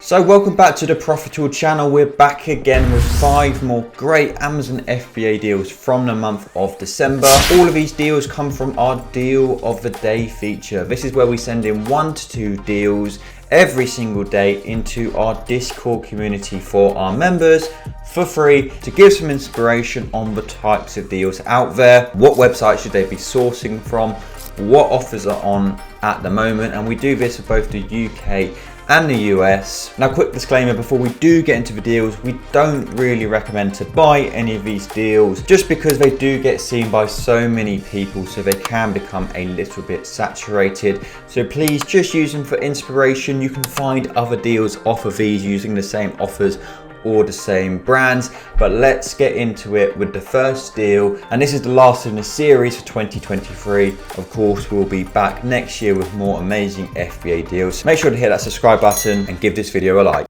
So welcome back to the Profitl channel. We're back again with 5 more great Amazon FBA deals from the month of December. All of these deals come from our Deal of the Day feature. This is where we send in 1 to 2 deals every single day into our Discord community for our members for free to give some inspiration on the types of deals out there. What websites should they be sourcing from? What offers are on at the moment? And we do this for both the UK and the US. Now, quick disclaimer before we do get into the deals, we don't really recommend to buy any of these deals just because they do get seen by so many people, so they can become a little bit saturated. So please just use them for inspiration. You can find other deals off of these using the same offers or the same brands, but let's get into it with the first deal. And this is the last in the series for 2023. Of course, we'll be back next year with more amazing FBA deals. Make sure to hit that subscribe button and give this video a like.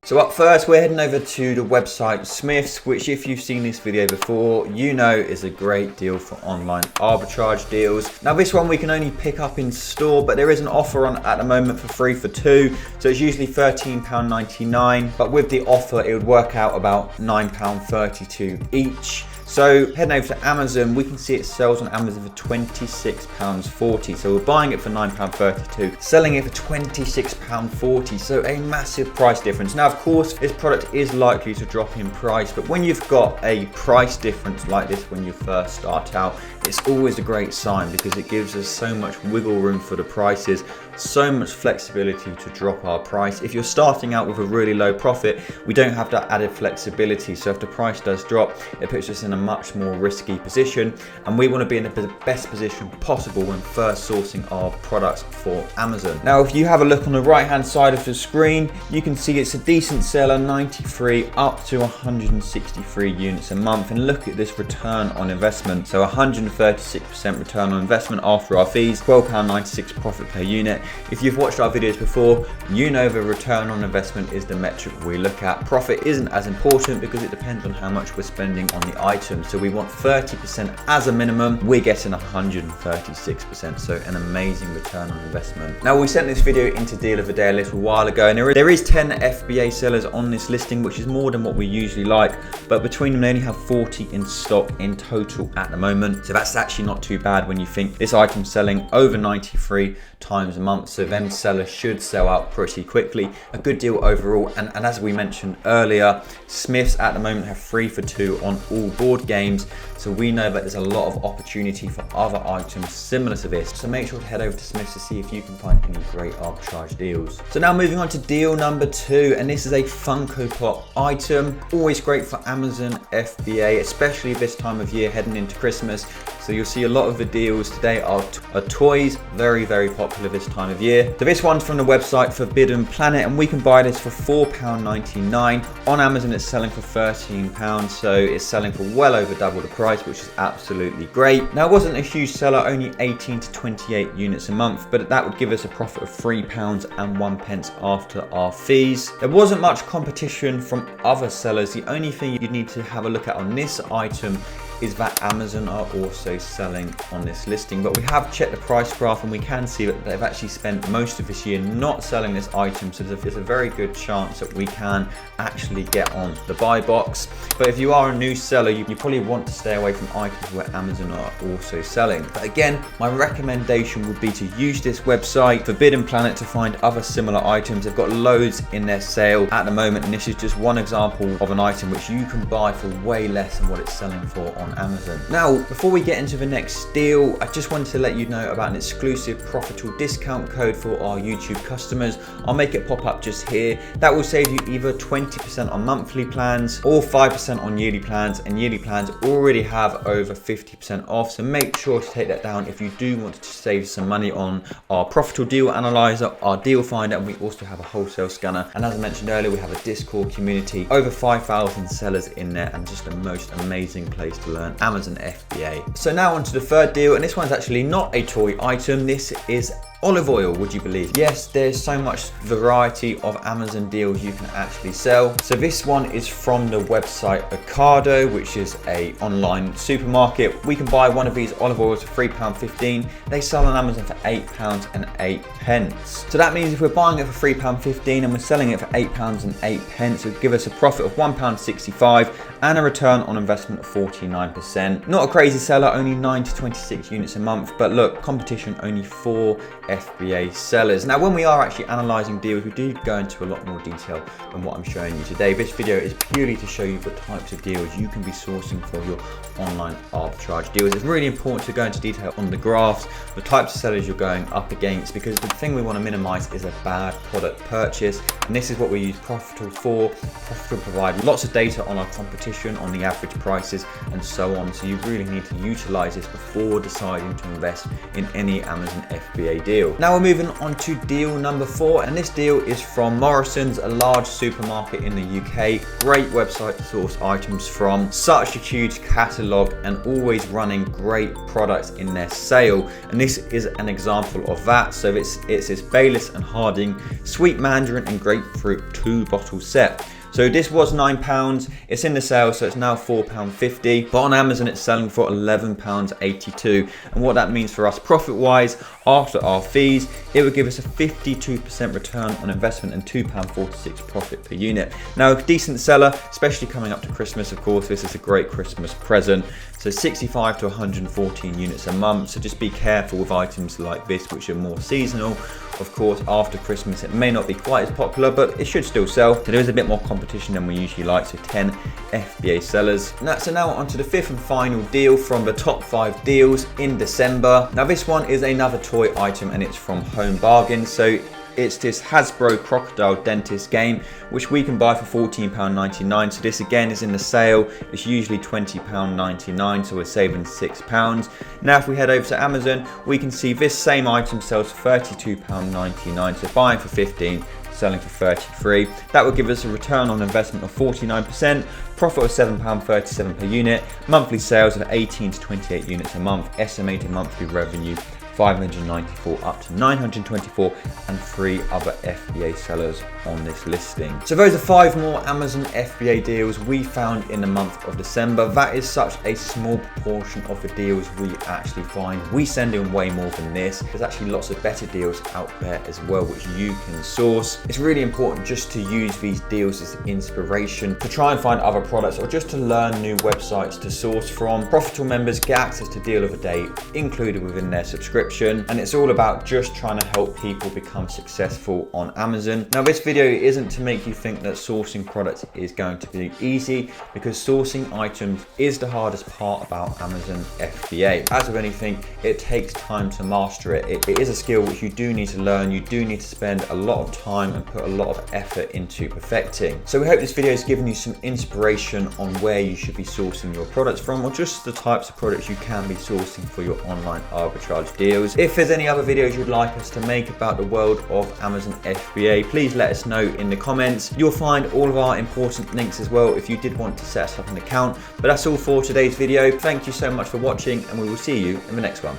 So up first, we're heading over to the website Smiths, which if you've seen this video before, you know is a great deal for online arbitrage deals. Now this one we can only pick up in store, but there is an offer on at the moment for 3 for 2. So it's usually £13.99, but with the offer, it would work out about £9.32 each. So heading over to Amazon, we can see it sells on Amazon for £26.40. So we're buying it for £9.32, selling it for £26.40. So a massive price difference. Now, of course, this product is likely to drop in price, but when you've got a price difference like this when you first start out, it's always a great sign because it gives us so much wiggle room for the prices, so much flexibility to drop our price. If you're starting out with a really low profit, we don't have that added flexibility. So if the price does drop, it puts us in a much more risky position, and we want to be in the best position possible when first sourcing our products for Amazon. Now, if you have a look on the right hand side of the screen, you can see it's a decent seller, 93 up to 163 units a month, and look at this return on investment. So 136% return on investment after our fees, £12.96 profit per unit. If you've watched our videos before, you know the return on investment is the metric we look at. Profit isn't as important because it depends on how much we're spending on the item. So we want 30% as a minimum. We're getting 136%, so an amazing return on investment. Now, we sent this video into Deal of the Day a little while ago, and there is 10 FBA sellers on this listing, which is more than what we usually like, but between them they only have 40 in stock in total at the moment. So that's actually not too bad when you think this item's selling over 93 times a month, so them sellers should sell out pretty quickly. A good deal overall, and as we mentioned earlier, Smiths at the moment have 3 for 2 on all board games, so we know that there's a lot of opportunity for other items similar to this. So make sure to head over to Smiths to see if you can find any great arbitrage deals. So now moving on to deal number 2, and this is a Funko Pop item. Always great for Amazon FBA, especially this time of year heading into Christmas. So you'll see a lot of the deals today are toys, very popular this time of year. So this one's from the website Forbidden Planet, and we can buy this for £4.99. On Amazon it's selling for £13, so it's selling for well over double the price, which is absolutely great. Now, it wasn't a huge seller, only 18 to 28 units a month, but that would give us a profit of £3.01 after our fees. There wasn't much competition from other sellers. The only thing you need to have a look at on this item is that Amazon are also selling on this listing, but we have checked the price graph and we can see that they've actually spent most of this year not selling this item, so there's a very good chance that we can actually get on the buy box. But if you are a new seller, you probably want to stay away from items where Amazon are also selling. But again, my recommendation would be to use this website Forbidden Planet to find other similar items. They've got loads in their sale at the moment, and this is just one example of an item which you can buy for way less than what it's selling for on Amazon. Now, before we get into the next deal, I just wanted to let you know about an exclusive Profitl discount code for our YouTube customers. I'll make it pop up just here. That will save you either 20% on monthly plans or 5% on yearly plans, and yearly plans already have over 50% off, so make sure to take that down if you do want to save some money on our Profitl deal analyzer, our DealFinder, and we also have a wholesale scanner. And as I mentioned earlier, we have a Discord community, over 5,000 sellers in there, and just the most amazing place to learn Amazon FBA. So now on to the third deal, and this one's actually not a toy item. This is Olive oil, would you believe? Yes, there's so much variety of Amazon deals you can actually sell. So this one is from the website Ocado, which is a online supermarket. We can buy one of these olive oils for £3.15. They sell on Amazon for £8.08. So that means if we're buying it for £3.15 and we're selling it for £8.08, it would give us a profit of £1.65 and a return on investment of 49%. Not a crazy seller, only 9 to 26 units a month, but look, competition only 4 FBA sellers. Now, when we are actually analysing deals, we do go into a lot more detail than what I'm showing you today. This video is purely to show you the types of deals you can be sourcing for your online arbitrage deals. It's really important to go into detail on the graphs, the types of sellers you're going up against, because the thing we want to minimize is a bad product purchase. And this is what we use Profitl for. Profitl provide lots of data on our competition, on the average prices and so on. So you really need to utilize this before deciding to invest in any Amazon FBA deal. Now we're moving on to deal number 4, and this deal is from Morrison's, a large supermarket in the UK. Great website to source items from, such a huge catalogue and always running great products in their sale. And this is an example of that. So it's this Bess Harding sweet mandarin and grapefruit 2-bottle set. So this was £9, it's in the sale, so it's now £4.50, but on Amazon it's selling for £11.82. And what that means for us profit-wise, after our fees, it would give us a 52% return on investment and £2.46 profit per unit. Now, a decent seller, especially coming up to Christmas, of course, this is a great Christmas present. So 65 to 114 units a month, so just be careful with items like this, which are more seasonal. Of course, after Christmas, it may not be quite as popular, but it should still sell. So there is a bit more competition than we usually like, so 10 FBA sellers. So now on to the 5th and final deal from the top 5 deals in December. Now this one is another toy item and it's from Home Bargains. So it's this Hasbro Crocodile dentist game, which we can buy for £14.99. So this again is in the sale. It's usually £20.99, so we're saving £6. Now if we head over to Amazon, we can see this same item sells for £32.99. So buying for 15, selling for 33. That would give us a return on investment of 49%, profit of £7.37 per unit, monthly sales of 18 to 28 units a month, estimated monthly revenue 594 up to 924, and 3 other FBA sellers on this listing. So those are 5 more Amazon FBA deals we found in the month of December. That is such a small proportion of the deals we actually find. We send in way more than this. There's actually lots of better deals out there as well, which you can source. It's really important just to use these deals as inspiration to try and find other products or just to learn new websites to source from. Profitl members get access to Deal of the Day included within their subscription. And it's all about just trying to help people become successful on Amazon. Now this video isn't to make you think that sourcing products is going to be easy, because sourcing items is the hardest part about Amazon FBA. As with anything, it takes time to master it. It is a skill which you do need to learn. You do need to spend a lot of time and put a lot of effort into perfecting. So we hope this video has given you some inspiration on where you should be sourcing your products from, or just the types of products you can be sourcing for your online arbitrage deals. If there's any other videos you'd like us to make about the world of Amazon FBA, please let us know in the comments. You'll find all of our important links as well if you did want to set us up an account. But that's all for today's video. Thank you so much for watching, and we will see you in the next one.